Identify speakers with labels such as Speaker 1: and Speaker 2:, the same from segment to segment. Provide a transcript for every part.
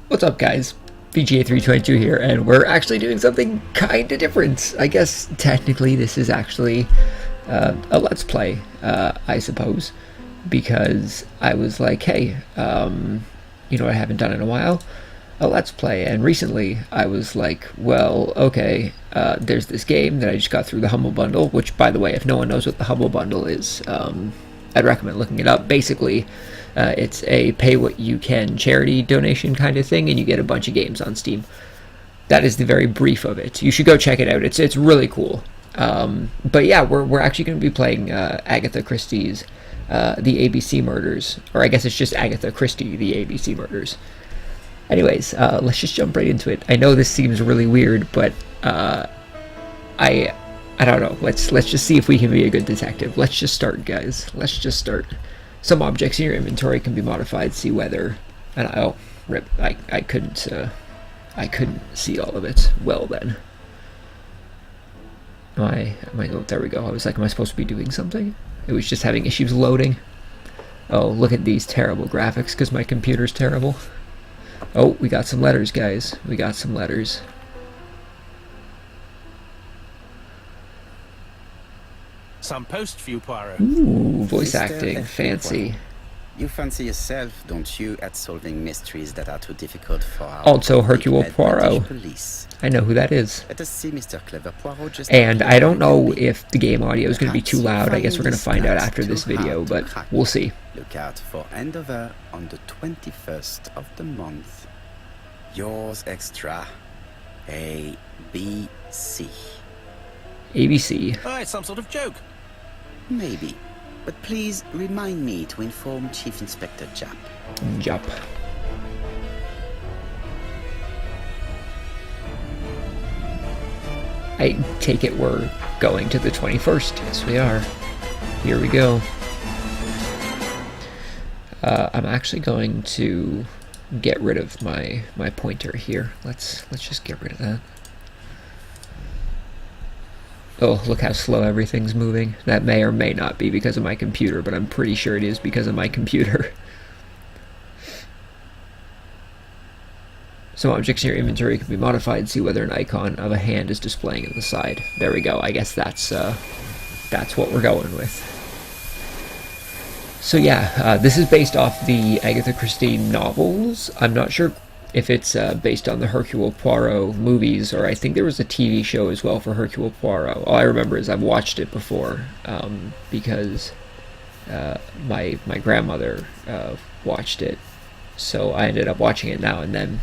Speaker 1: What's up, guys? VGA322 here, and we're actually doing something kinda different. I guess technically this is actually a Let's Play, I suppose, because I was like, hey, you know what I haven't done in a while? A Let's Play, and recently I was like, well, okay, there's this game that I just got through the Humble Bundle, which, by the way, if no one knows what the Humble Bundle is, I'd recommend looking it up. Basically, it's a pay-what-you-can charity donation kind of thing, and you get a bunch of games on Steam. That is the very brief of it. You should go check it out. It's really cool. But yeah, we're actually going to be playing Agatha Christie's The ABC Murders, or I guess it's just Agatha Christie, The ABC Murders. Anyways, let's just jump right into it. I know this seems really weird, but I don't know. Let's just see if we can be a good detective. Let's just start, guys. Let's just start. Some objects in your inventory can be modified. See whether, and oh, rip! I couldn't see all of it. Well then, am I? Oh, there we go. I was like, am I supposed to be doing something? It was just having issues loading. Oh, look at these terrible graphics because my computer's terrible. Oh, we got some letters, guys. We got some letters.
Speaker 2: Some post for you, Poirot.
Speaker 1: Ooh, voice
Speaker 3: Mr.
Speaker 1: acting,
Speaker 3: Hercule
Speaker 1: fancy.
Speaker 3: Poirot. You fancy yourself, don't you, at solving mysteries that are too difficult for our
Speaker 1: Also, Hercule Poirot.
Speaker 3: police.
Speaker 1: I know who that is.
Speaker 3: Let us see, Mr. Clever Poirot. Just
Speaker 1: And I don't know if the game audio is going to be too loud. I guess we're going to find out after this video, but we'll see.
Speaker 3: Look out for handover on the 21st of the month. Yours extra. A, B, C.
Speaker 1: ABC.
Speaker 2: Oh, it's some sort of joke.
Speaker 3: Maybe. But please remind me to inform Chief Inspector Japp.
Speaker 1: Jump. I take it we're going to the 21st. Yes, we are. Here we go. I'm actually going to get rid of my pointer here. Let's just get rid of that. Oh, look how slow everything's moving. That may or may not be because of my computer, but I'm pretty sure it is because of my computer. Some objects in your inventory can be modified. See whether an icon of a hand is displaying at the side. There we go. I guess that's what we're going with. So yeah, this is based off the Agatha Christie novels. I'm not sure if it's based on the Hercule Poirot movies, or I think there was a TV show as well for Hercule Poirot. All I remember is I've watched it before because my grandmother watched it, so I ended up watching it now and then.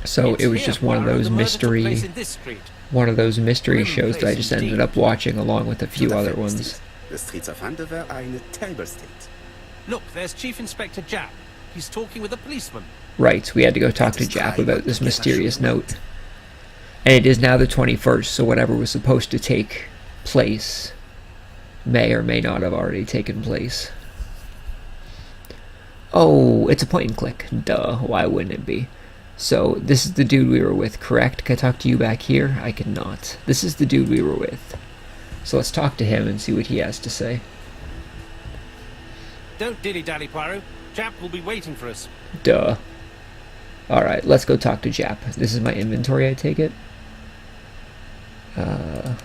Speaker 1: So it was just one of those mystery shows that I just ended up watching along with a few other ones.
Speaker 3: The streets of Andover are in a terrible state.
Speaker 2: Look, there's Chief Inspector Japp. He's talking with a policeman.
Speaker 1: Right, we had to go talk to Japp about this mysterious note. And it is now the 21st, so whatever was supposed to take place may or may not have already taken place. Oh, it's a point and click. Duh, why wouldn't it be? So, this is the dude we were with, correct? Can I talk to you back here? I cannot. This is the dude we were with. So let's talk to him and see what he has to say.
Speaker 2: Don't dilly-dally, Poirot. Japp will be waiting for us.
Speaker 1: Duh. Alright, let's go talk to Japp. This is my inventory, I take it. Oh,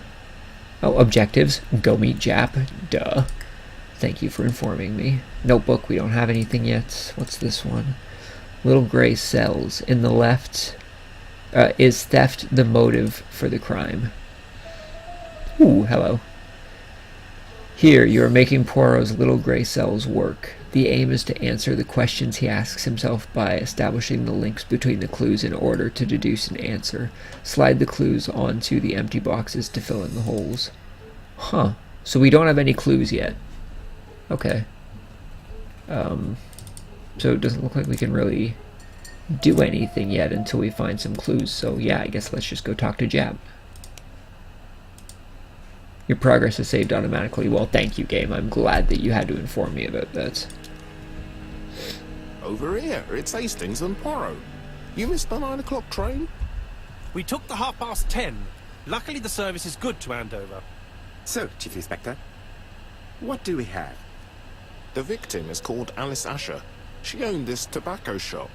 Speaker 1: objectives. Go meet Japp. Duh. Thank you for informing me. Notebook, we don't have anything yet. What's this one? Little gray cells. In the left, is theft the motive for the crime? Ooh, hello. Here, you are making Poirot's little gray cells work. The aim is to answer the questions he asks himself by establishing the links between the clues in order to deduce an answer. Slide the clues onto the empty boxes to fill in the holes. Huh. So we don't have any clues yet. Okay. So it doesn't look like we can really do anything yet until we find some clues. So yeah, I guess let's just go talk to Japp. Your progress is saved automatically. Well, thank you, game. I'm glad that you had to inform me about that.
Speaker 4: Over here, it's Hastings and Poirot. You missed the 9 o'clock train?
Speaker 2: We took the 10:30. Luckily, the service is good to Andover.
Speaker 3: So, Chief Inspector, what do we have?
Speaker 4: The victim is called Alice Asher. She owned this tobacco shop.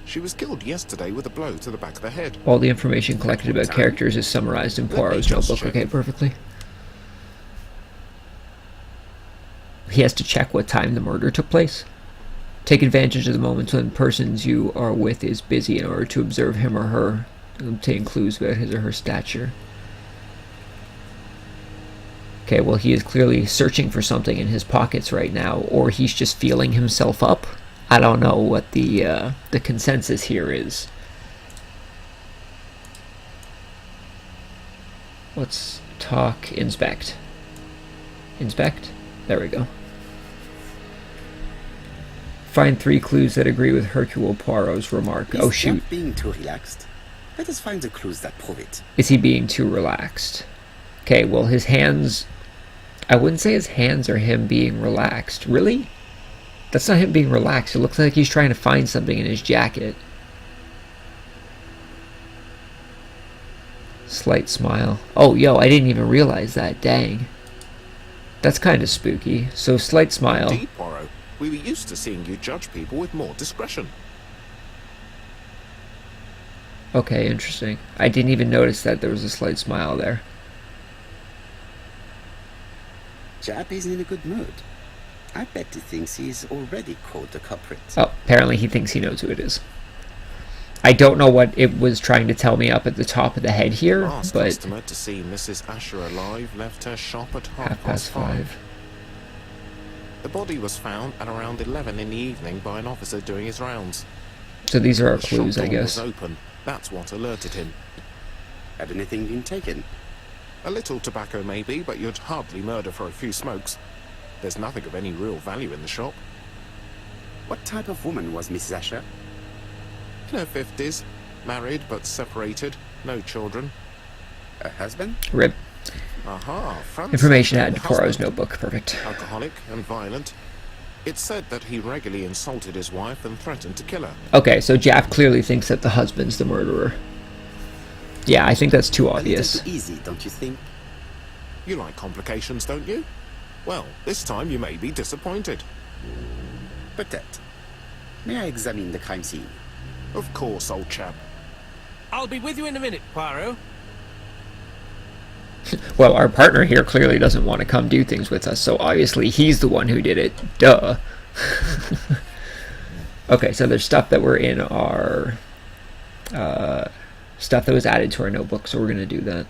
Speaker 4: She was killed yesterday with a blow to the back of the head.
Speaker 1: All the information collected about characters is summarized in Poirot's notebook. Okay, perfectly. He has to check what time the murder took place. Take advantage of the moments when the persons you are with is busy in order to observe him or her and obtain clues about his or her stature. Okay, well, he is clearly searching for something in his pockets right now, or he's just feeling himself up. I don't know what the consensus here is. Let's talk inspect. Inspect? There we go. Find 3 clues that agree with Hercule Poirot's remark. Oh, shoot.
Speaker 3: Not being too relaxed. Let us find the clues that prove it.
Speaker 1: Is he being too relaxed? Okay, well, his hands... I wouldn't say his hands are him being relaxed. Really? That's not him being relaxed. It looks like he's trying to find something in his jacket. Slight smile. Oh, yo, I didn't even realize that. Dang. That's kind of spooky. So, slight smile.
Speaker 4: Indeed, Poirot. We were used to seeing you judge people with more discretion.
Speaker 1: Okay, interesting. I didn't even notice that there was a slight smile there.
Speaker 3: Jap is in a good mood. I bet he thinks he's already caught the culprit.
Speaker 1: Oh, apparently he thinks he knows who it is. I don't know what it was trying to tell me up at the top of the head here,
Speaker 4: Last
Speaker 1: but...
Speaker 4: customer to see Mrs. Asher alive left her shop at
Speaker 1: half past 5.
Speaker 4: The body was found at around 11 in the evening by an officer doing his rounds.
Speaker 1: So these are our
Speaker 4: The
Speaker 1: clues,
Speaker 4: shop
Speaker 1: I
Speaker 4: door
Speaker 1: guess.
Speaker 4: was open. That's what alerted him.
Speaker 3: Had anything been taken?
Speaker 4: A little tobacco maybe, but you'd hardly murder for a few smokes. There's nothing of any real value in the shop.
Speaker 3: What type of woman was Mrs. Asher?
Speaker 4: In her 50s, married but separated, no children.
Speaker 3: Her husband?
Speaker 1: Rib.
Speaker 4: Aha, Francis.
Speaker 1: Information added to
Speaker 4: the
Speaker 1: Poirot's
Speaker 4: husband,
Speaker 1: notebook. Perfect.
Speaker 4: alcoholic and violent. It's said that he regularly insulted his wife and threatened to kill her.
Speaker 1: Okay, so Jap clearly thinks that the husband's the murderer. Yeah, I think that's too
Speaker 3: A
Speaker 1: obvious.
Speaker 3: little too easy, don't you think?
Speaker 4: You like complications, don't you? Well, this time you may be disappointed.
Speaker 3: Peut-être. May I examine the crime scene?
Speaker 4: Of course, old chap.
Speaker 2: I'll be with you in a minute, Poirot.
Speaker 1: Well, our partner here clearly doesn't want to come do things with us, so obviously he's the one who did it. Duh. Okay, so there's stuff that were in our... stuff that was added to our notebook, so we're going to do that.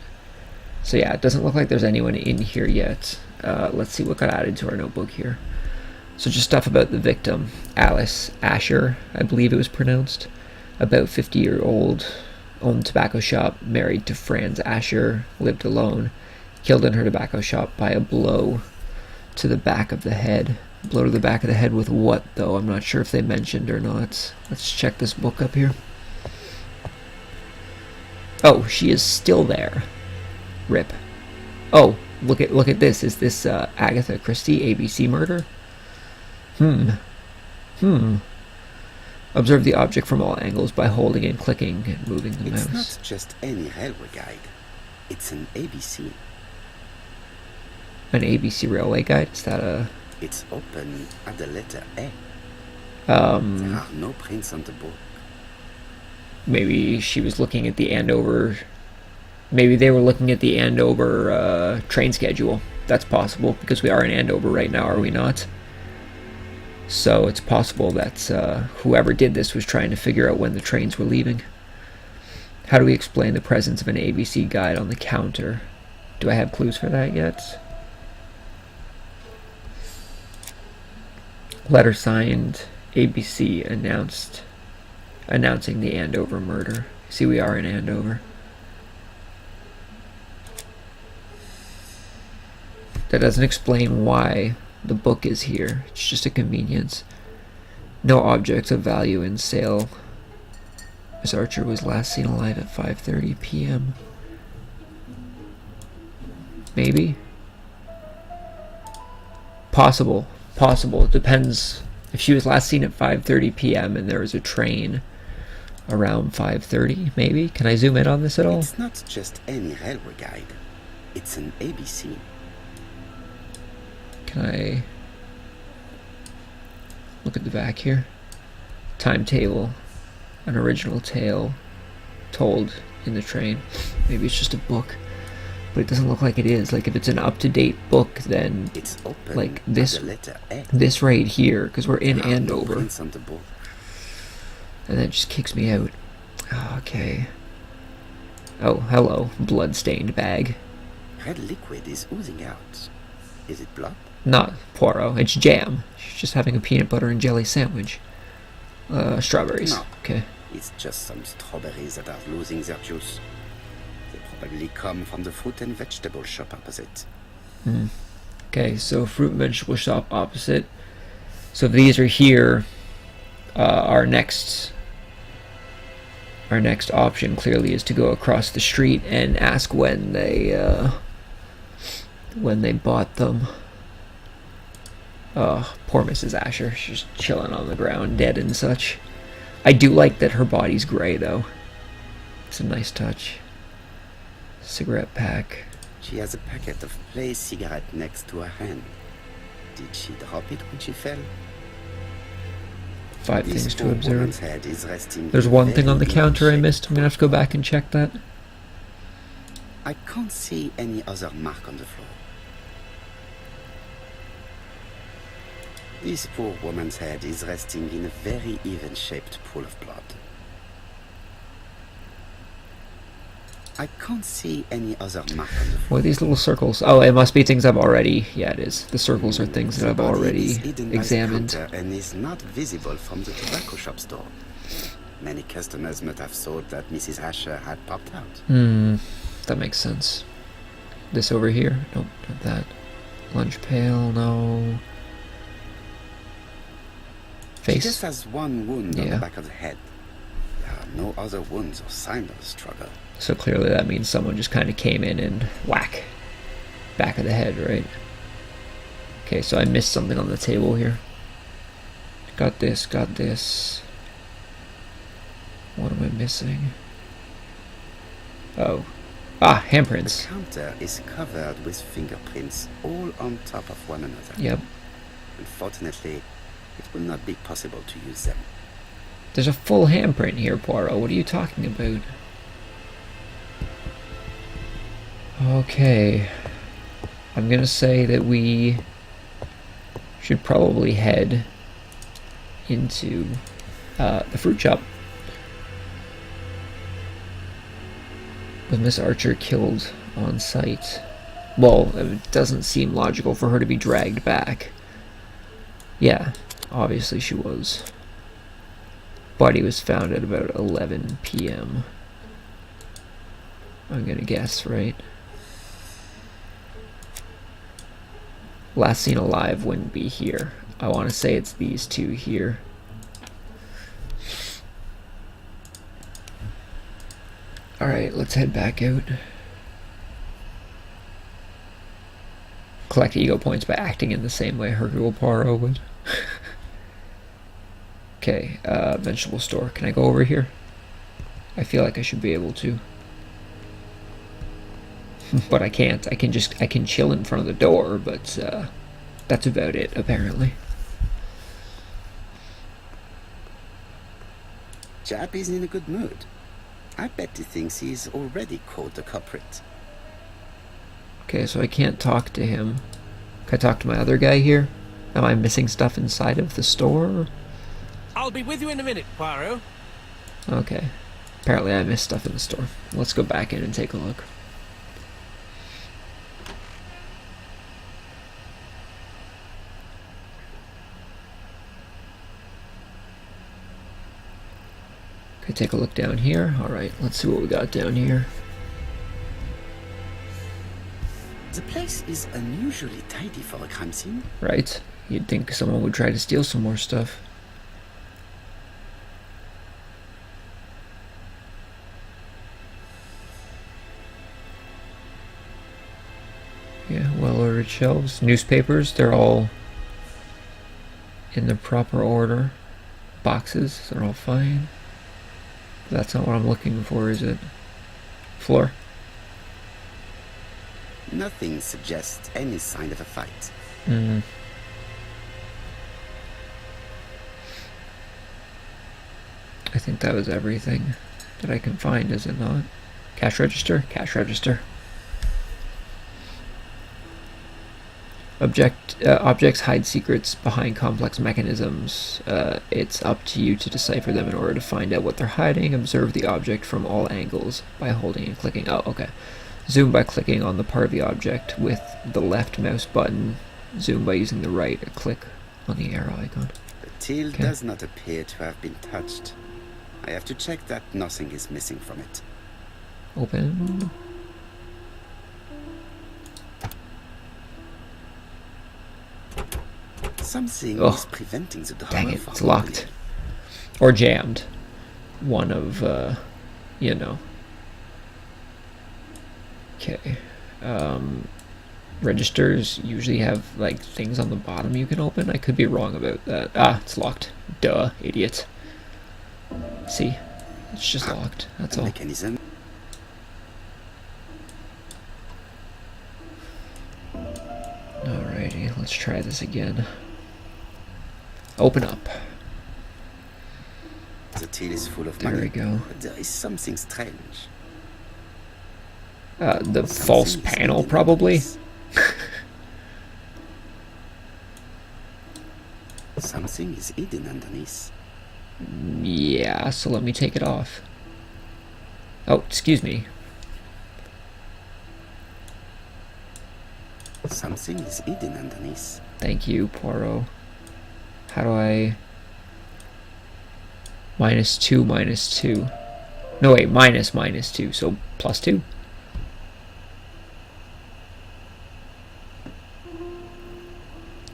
Speaker 1: So yeah, it doesn't look like there's anyone in here yet. Let's see what got added to our notebook here. So just stuff about the victim, Alice Asher, I believe it was pronounced. About 50-year-old, owned tobacco shop, married to Franz Asher, lived alone, killed in her tobacco shop by a blow to the back of the head. Blow to the back of the head with what, though? I'm not sure if they mentioned or not. Let's check this book up here. Oh, she is still there. Rip. Oh, look at this. Is this Agatha Christie ABC murder? Observe the object from all angles by holding and clicking and moving the
Speaker 3: It's
Speaker 1: mouse.
Speaker 3: not just any railway guide. It's an ABC.
Speaker 1: An ABC railway guide? Is that a...
Speaker 3: It's open at the letter A.
Speaker 1: Hmm.
Speaker 3: There are no prints on the book.
Speaker 1: Maybe she was looking at the Andover... Maybe they were looking at the Andover train schedule. That's possible, because we are in Andover right now, are we not? So it's possible that whoever did this was trying to figure out when the trains were leaving. How do we explain the presence of an ABC guide on the counter? Do I have clues for that yet? Letter signed ABC announcing the Andover murder. See, we are in Andover. That doesn't explain why the book is here. It's just a convenience. No objects of value in sale. Miss Archer was last seen alive at 5:30 p.m. Maybe? Possible. Possible. It depends. If she was last seen at 5:30 p.m. and there was a train around 5:30, maybe? Can I zoom in on this at all?
Speaker 3: It's not just any railway guide. It's an ABC.
Speaker 1: Can I look at the back here? Timetable. an original tale told in the train. Maybe it's just a book, but it doesn't look like it is. Like, if it's an up-to-date book, then
Speaker 3: It's open
Speaker 1: like
Speaker 3: at
Speaker 1: this
Speaker 3: the letter A.
Speaker 1: this right here, because we're in
Speaker 3: There are no
Speaker 1: Andover,
Speaker 3: prints on the book.
Speaker 1: and that just kicks me out. Okay. Oh, hello, blood-stained bag.
Speaker 3: Red liquid is oozing out. Is it blood?
Speaker 1: Not Poirot, it's jam. She's just having a peanut butter and jelly sandwich. Strawberries.
Speaker 3: No.
Speaker 1: Okay.
Speaker 3: It's just some strawberries that are losing their juice. They probably come from the fruit and vegetable shop opposite.
Speaker 1: Okay, so fruit and vegetable shop opposite. So if these are here, our next option clearly is to go across the street and ask when they bought them. Oh, poor Mrs. Asher. She's chilling on the ground, dead and such. I do like that her body's gray, though. It's a nice touch. Cigarette pack.
Speaker 3: She has a packet of play cigarette next to her hand. Did she drop it when she fell?
Speaker 1: 5
Speaker 3: This
Speaker 1: things to
Speaker 3: poor
Speaker 1: observe.
Speaker 3: woman's head is resting
Speaker 1: There's
Speaker 3: in
Speaker 1: one thing
Speaker 3: very
Speaker 1: on the counter I
Speaker 3: evil
Speaker 1: missed. I'm gonna have to go back and check that.
Speaker 3: shape. I can't see any other mark on the floor. This poor woman's head is resting in a very even-shaped pool of blood. I can't see any other mark on the floor.
Speaker 1: What are these little circles? Oh, it must be things I've already... Yeah, it is. The circles are things that
Speaker 3: The
Speaker 1: I've
Speaker 3: body
Speaker 1: already
Speaker 3: is hidden by the
Speaker 1: examined.
Speaker 3: counter and is not visible from the tobacco shop store. Many customers might have thought that Mrs. Asher had popped out.
Speaker 1: That makes sense. This over here? Nope, not that. Lunch pail, no.
Speaker 3: She
Speaker 1: Face.
Speaker 3: just has one wound on
Speaker 1: Yeah.
Speaker 3: the back of the head. There are no other wounds or signs of struggle.
Speaker 1: So clearly that means someone just kind of came in and whack. Back of the head, right? Okay, so I missed something on the table here. Got this, got this. What am I missing? Oh. Ah,
Speaker 3: The
Speaker 1: handprints.
Speaker 3: counter is covered with fingerprints all on top of one another.
Speaker 1: Yep.
Speaker 3: Unfortunately, it will not be possible to use them.
Speaker 1: There's a full handprint here, Poirot. What are you talking about? Okay. I'm gonna say that we should probably head into the fruit shop. With Miss Archer killed on sight. Well, it doesn't seem logical for her to be dragged back. Yeah, obviously she was. Body was found at about 11 p.m. I'm gonna guess, right? Last seen alive wouldn't be here. I want to say it's these two here. Alright, let's head back out. Collect ego points by acting in the same way Hercule Poirot would. Okay, vegetable store. Can I go over here? I feel like I should be able to. But I can't. I can chill in front of the door, but that's about it, apparently.
Speaker 3: Jap is in a good mood. I bet he thinks he's already caught the culprit.
Speaker 1: Okay, so I can't talk to him. Can I talk to my other guy here? Am I missing stuff inside of the store?
Speaker 2: I'll be with you in a minute, Poirot.
Speaker 1: Okay. Apparently I missed stuff in the store. Let's go back in and take a look. Okay, take a look down here. Alright, let's see what we got down here.
Speaker 3: The place is unusually tidy for a crime scene.
Speaker 1: Right? You'd think someone would try to steal some more stuff. Yeah, well-ordered shelves. Newspapers, they're all in the proper order. Boxes, they're all fine. That's not what I'm looking for, is it? Floor.
Speaker 3: Nothing suggests any sign of a fight.
Speaker 1: think that was everything that I can find, is it not? Cash register? Cash register. Objects hide secrets behind complex mechanisms. It's up to you to decipher them in order to find out what they're hiding. Observe the object from all angles by holding and clicking. Oh, okay. Zoom by clicking on the part of the object with the left mouse button. Zoom by using the right, or click on the arrow icon.
Speaker 3: The till does not appear to have been touched. I have to check that nothing is missing from it.
Speaker 1: Open.
Speaker 3: Something
Speaker 1: Oh,
Speaker 3: is preventing the door
Speaker 1: dang it,
Speaker 3: from
Speaker 1: it's locked.
Speaker 3: opening.
Speaker 1: Or jammed. One of, you know. Okay. Registers usually have, like, things on the bottom you can open. I could be wrong about that. Ah, it's locked. Duh, idiot. See? It's just locked. That's
Speaker 3: A
Speaker 1: all.
Speaker 3: mechanism.
Speaker 1: Alrighty, let's try this again. Open up.
Speaker 3: The till is full of
Speaker 1: There
Speaker 3: money.
Speaker 1: we go.
Speaker 3: But there is something strange.
Speaker 1: The false
Speaker 3: Something is
Speaker 1: panel,
Speaker 3: hidden
Speaker 1: probably.
Speaker 3: underneath. Something is hidden underneath.
Speaker 1: Yeah, so let me take it off. Oh, excuse me.
Speaker 3: Something is hidden underneath.
Speaker 1: Thank you, Poirot. How do I... -2, -2. No, wait, -2, so +2.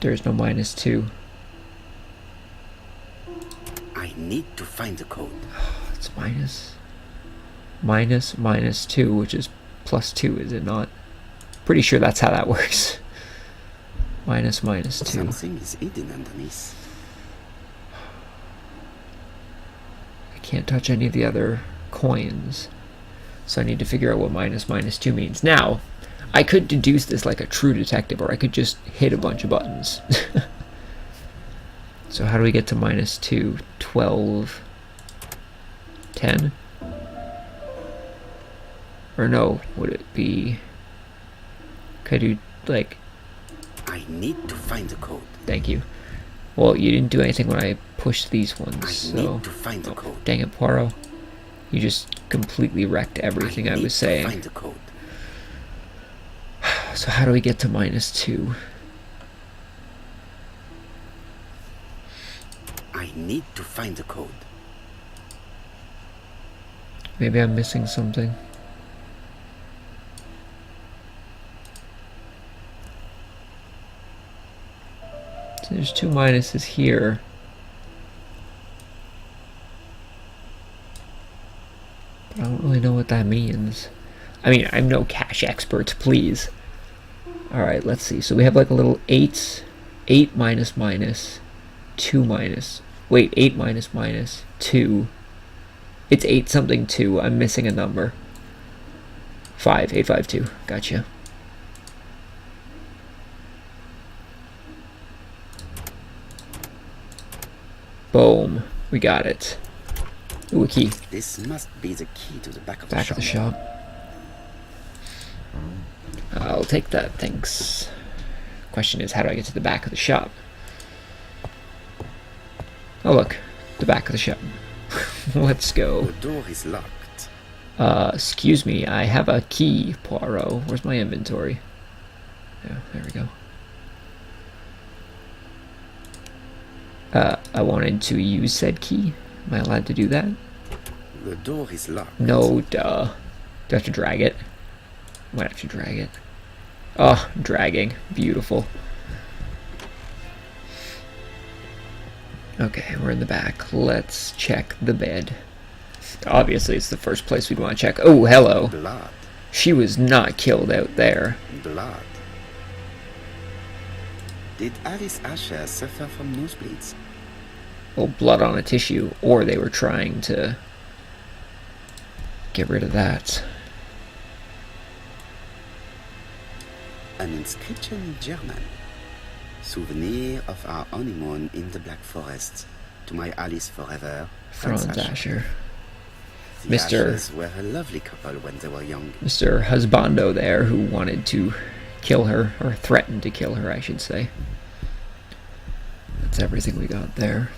Speaker 1: There's no -2.
Speaker 3: I need to find the code.
Speaker 1: It's -2, which is +2, is it not? Pretty sure that's how that works. -2.
Speaker 3: Something is hidden underneath.
Speaker 1: I can't touch any of the other coins. So I need to figure out what -2 means. Now, I could deduce this like a true detective, or I could just hit a bunch of buttons. So how do we get to -2? 12, 10? Or no, would it be... Could I do, like...
Speaker 3: I need to find the code.
Speaker 1: Thank you. Well, you didn't do anything when I pushed these ones,
Speaker 3: I
Speaker 1: so...
Speaker 3: need to find the code.
Speaker 1: Dang it, Poirot. You just completely wrecked everything I
Speaker 3: need
Speaker 1: was
Speaker 3: to
Speaker 1: saying.
Speaker 3: find the code.
Speaker 1: So how do we get to -2?
Speaker 3: I need to find the code.
Speaker 1: Maybe I'm missing something. So there's 2 minuses here. But I don't really know what that means. I mean, I'm no cash expert, please. Alright, let's see. So we have like a little 8 minus minus, 2 minus. Wait, 8 minus minus, 2. It's 8 something 2. I'm missing a number. 5, 852. Gotcha. Boom. We got it. Ooh, a key.
Speaker 3: This must be the key to the back of
Speaker 1: Back
Speaker 3: the
Speaker 1: of
Speaker 3: shop.
Speaker 1: the shop. I'll take that, thanks. Question is, how do I get to the back of the shop? Oh look, the back of the shop. Let's go.
Speaker 3: The door is locked.
Speaker 1: Excuse me, I have a key, Poirot. Where's my inventory? Yeah, there we go. I wanted to use said key. Am I allowed to do that?
Speaker 3: The door is locked.
Speaker 1: No, duh. Do I have to drag it? Might have to drag it. Oh, dragging. Beautiful. Okay, we're in the back. Let's check the bed. Obviously, it's the first place we'd want to check. Oh, hello.
Speaker 3: Blood.
Speaker 1: She was not killed out there.
Speaker 3: Blood. Did Alice Asher suffer from nosebleeds?
Speaker 1: Well, blood on a tissue, or they were trying to get rid of that.
Speaker 3: An inscription in German. Souvenir of our honeymoon in the Black Forest. to my Alice forever,
Speaker 1: Franz Asher.
Speaker 3: The
Speaker 1: Mr.
Speaker 3: Ashers were a lovely couple when they were young.
Speaker 1: Mr. Husbando there, who wanted to kill her, or threatened to kill her, I should say. That's everything we got there.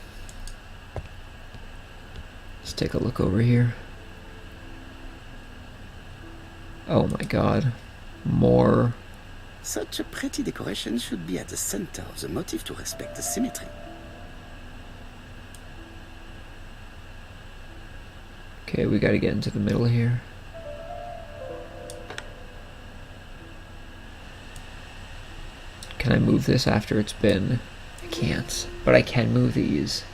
Speaker 1: Let's take a look over here. Oh my god. More.
Speaker 3: Such a pretty decoration should be at the center of the motif to respect the symmetry.
Speaker 1: Okay, we gotta get into the middle here. Can I move this after it's been... I can't, but I can move these.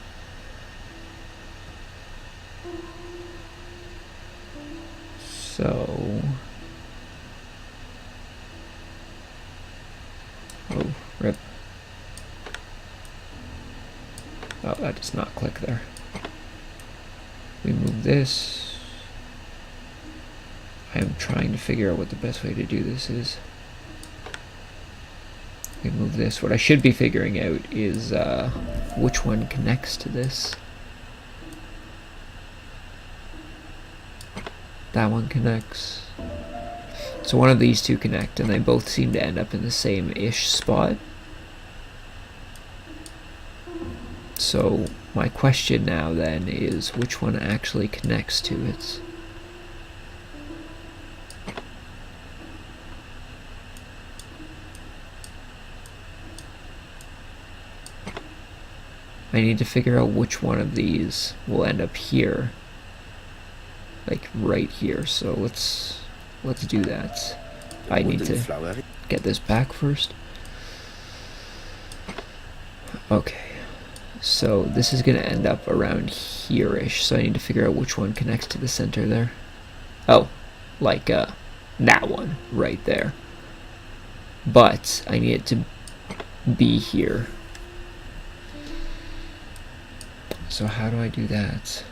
Speaker 1: So... Oh, rip. Oh, that does not click there. We move this. I am trying to figure out what the best way to do this is. We move this. What I should be figuring out is which one connects to this. That one connects. So one of these two connect, and they both seem to end up in the same-ish spot. So my question now then is which one actually connects to it. I need to figure out which one of these will end up here. Like right here. So let's do that. I need to get this back first. Okay. So this is going to end up around here-ish, so I need to figure out which one connects to the center there. Oh, like that one right there. But I need it to be here. So how do I do that?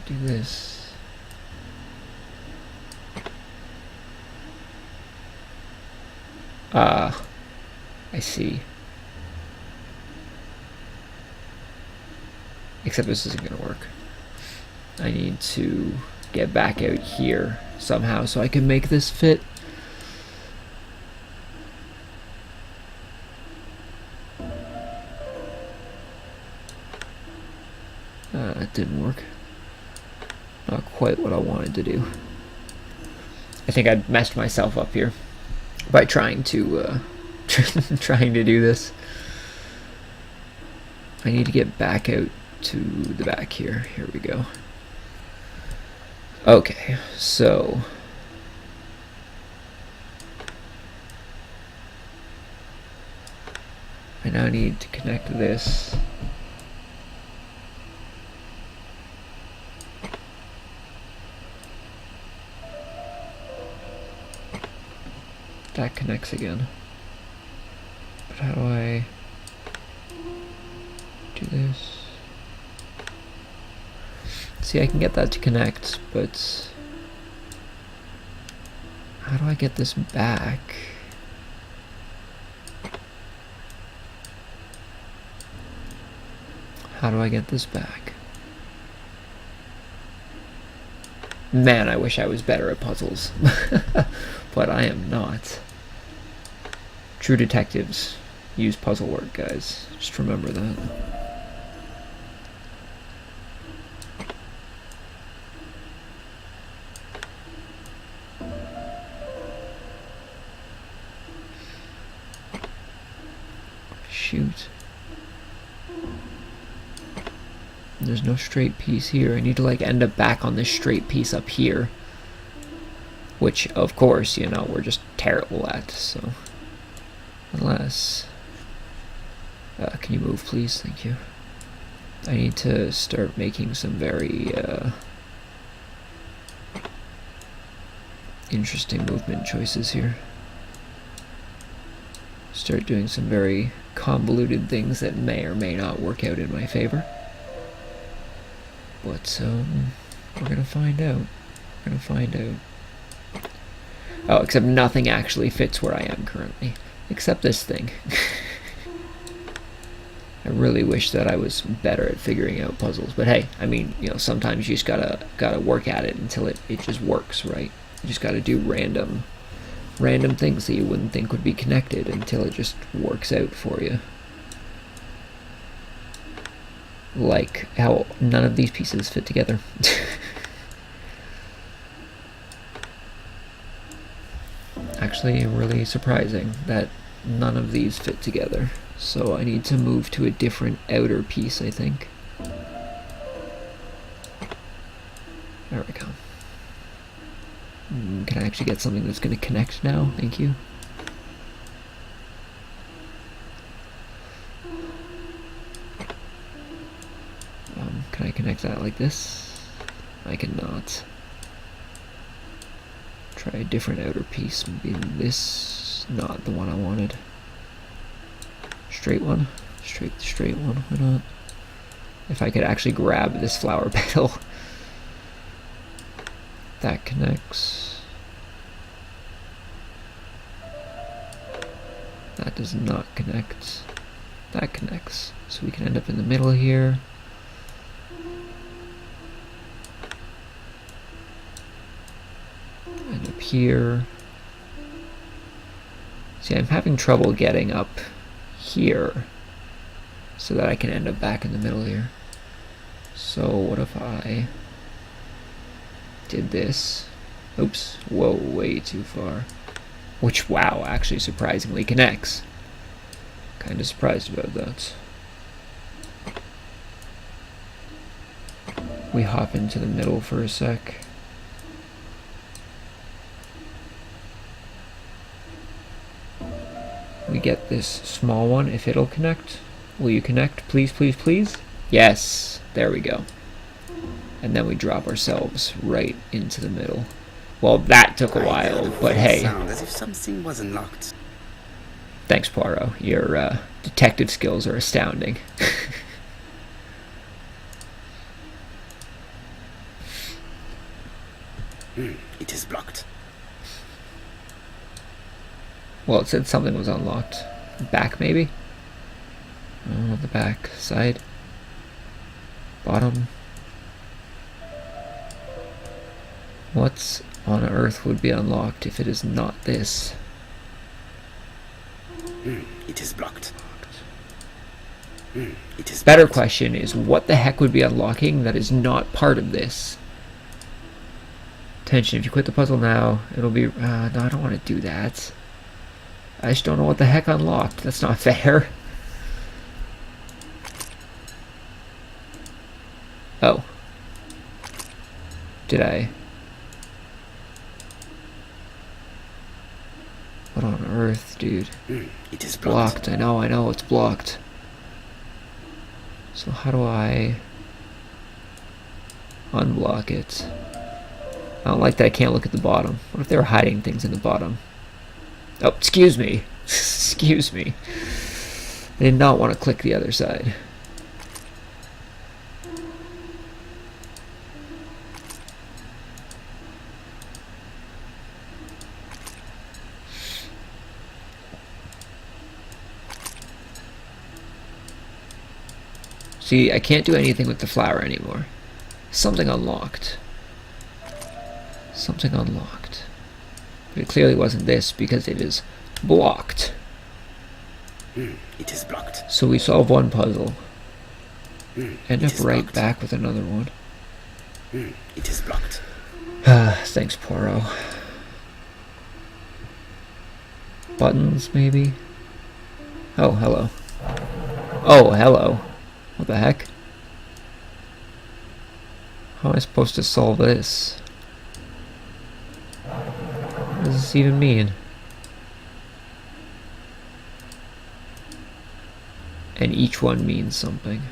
Speaker 1: Do this. I see. Except this isn't going to work. I need to get back out here somehow so I can make this fit. That didn't work. Not quite what I wanted to do. I think I messed myself up here by trying to do this. I need to get back out to the back here. Here we go. Okay, so I now need to connect this. That connects again. But how do I do this? See, I can get that to connect, but how do I get this back? How do I get this back? Man, I wish I was better at puzzles. But I am not. True detectives use puzzle work, guys. Just remember that. Shoot. There's no straight piece here. I need to like end up back on this straight piece up here. Which, of course, you know, we're just terrible at, so... Unless... can you move, please? Thank you. I need to start making some very, interesting movement choices here. Start doing some very convoluted things that may or may not work out in my favor. But, we're gonna find out. We're gonna find out. Oh, except nothing actually fits where I am currently. Except this thing. I really wish that I was better at figuring out puzzles, but hey, I mean, you know, sometimes you just gotta work at it until it just works, right? You just gotta do random things that you wouldn't think would be connected until it just works out for you. Like how none of these pieces fit together. Actually, really surprising that none of these fit together. So I need to move to a different outer piece, I think. There we go. Can I actually get something that's going to connect now? Thank you. Can I connect that like this? I cannot. Try a different outer piece. Maybe this, not the one I wanted. Straight one? Straight one, why not? If I could actually grab this flower petal. That connects. That does not connect. That connects. So we can end up in the middle here. And up here. See, I'm having trouble getting up here so that I can end up back in the middle here. So what if I did this? Oops, whoa, way too far. Which, wow, actually surprisingly connects. Kind of surprised about that. We hop into the middle for a sec. We get this small one, if it'll connect. Will you connect, please, please, please? Yes, there we go. And then we drop ourselves right into the middle. Well, that took a while, but hey.
Speaker 3: Sound as if something was unlocked.
Speaker 1: Thanks, Poirot. Your detective skills are astounding.
Speaker 3: It is blocked.
Speaker 1: Well, it said something was unlocked. Back, maybe? Oh, the back side. Bottom. What on earth would be unlocked if it is not this?
Speaker 3: It is blocked. It is
Speaker 1: Better
Speaker 3: blocked.
Speaker 1: question is, what the heck would be unlocking that is not part of this? Attention, if you quit the puzzle now, it'll be... no, I don't want to do that. I just don't know what the heck unlocked. That's not fair. Oh. Did I... What on earth, dude?
Speaker 3: It is blocked.
Speaker 1: Blocked. I know, it's blocked. So how do I unblock it? I don't like that I can't look at the bottom. What if they were hiding things in the bottom? Oh, excuse me. Excuse me. I did not want to click the other side. See, I can't do anything with the flower anymore. Something unlocked. Something unlocked. But it clearly wasn't this because it is blocked.
Speaker 3: It is blocked.
Speaker 1: So we solve one puzzle. End
Speaker 3: It
Speaker 1: up
Speaker 3: is
Speaker 1: right
Speaker 3: blocked.
Speaker 1: back with another one.
Speaker 3: It is blocked.
Speaker 1: Thanks, Poirot. Buttons, maybe? Oh, hello. Oh, hello. What the heck? How am I supposed to solve this? What does this even mean? And each one means something.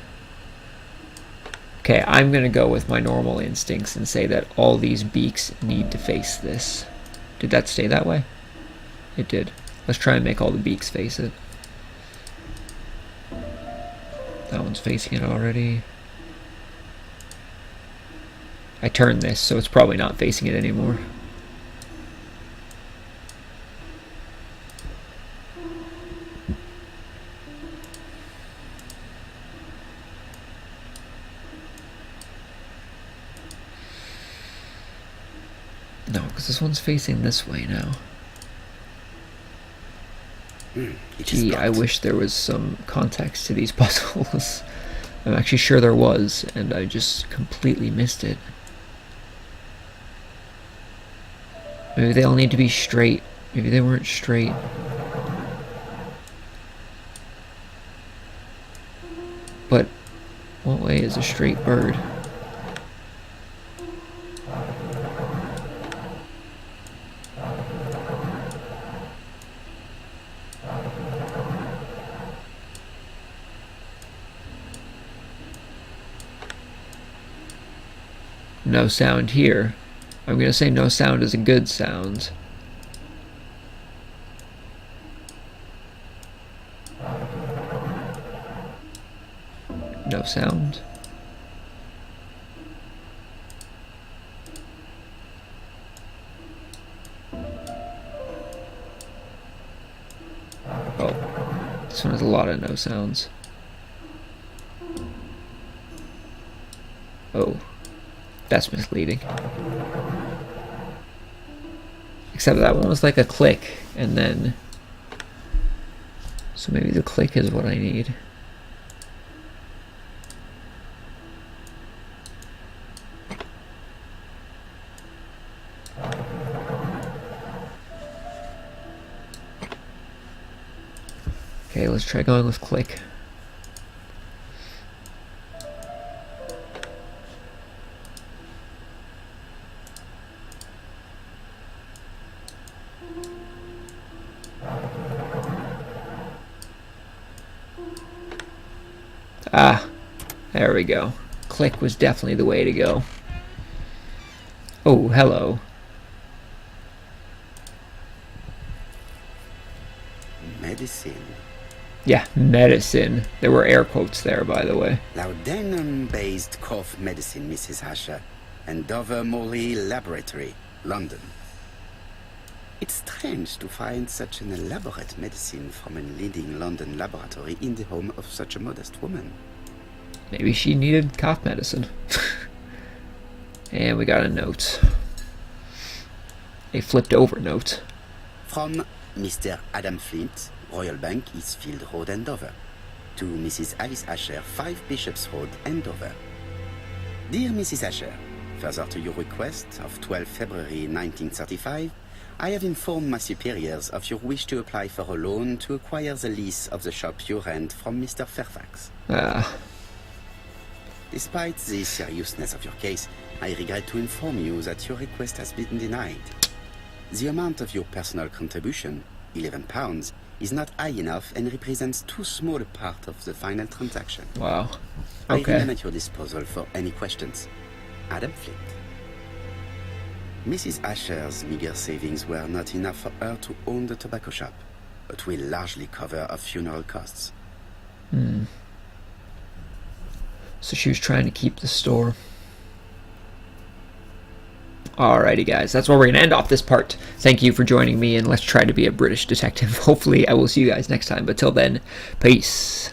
Speaker 1: Okay, I'm gonna go with my normal instincts and say that all these beaks need to face this. Did that stay that way? It did. Let's try and make all the beaks face it. That one's facing it already. I turned this, so it's probably not facing it anymore. No, because this one's facing this way now. Gee, I wish there was some context to these puzzles. I'm actually sure there was, and I just completely missed it. Maybe they all need to be straight. Maybe they weren't straight. But what way is a straight bird? No sound here. I'm gonna say no sound is a good sound. No sound. Oh, this one has a lot of no sounds. Oh. That's misleading. Except that one was like a click, and then... So maybe the click is what I need. Okay, let's try going with click. Ah, there we go. Click was definitely the way to go. Oh, hello.
Speaker 3: Medicine.
Speaker 1: Yeah, medicine. There were air quotes there, by the way.
Speaker 3: Laudanum-based cough medicine, Mrs. Asher, and Dover Morley Laboratory, London. It's strange to find such an elaborate medicine from a leading London laboratory in the home of such a modest woman.
Speaker 1: Maybe she needed cough medicine. And we got a note. A flipped over note.
Speaker 3: From Mr. Adam Flint, Royal Bank, Eastfield Road, Andover. To Mrs. Alice Asher, 5 Bishops Road, Andover. Dear Mrs. Asher, further to your request of 12 February 1935, I have informed my superiors of your wish to apply for a loan to acquire the lease of the shop you rent from Mr. Fairfax.
Speaker 1: Ah.
Speaker 3: Despite the seriousness of your case, I regret to inform you that your request has been denied. The amount of your personal contribution, £11, is not high enough and represents too small a part of the final transaction.
Speaker 1: Wow.
Speaker 3: I
Speaker 1: Okay.
Speaker 3: remain at your disposal for any questions. Adam Flint. Mrs. Asher's meager savings were not enough for her to own the tobacco shop, but will largely cover her funeral costs.
Speaker 1: So she was trying to keep the store. Alrighty guys, that's where we're going to end off this part. Thank you for joining me, and let's try to be a British detective. Hopefully I will see you guys next time, but till then, peace.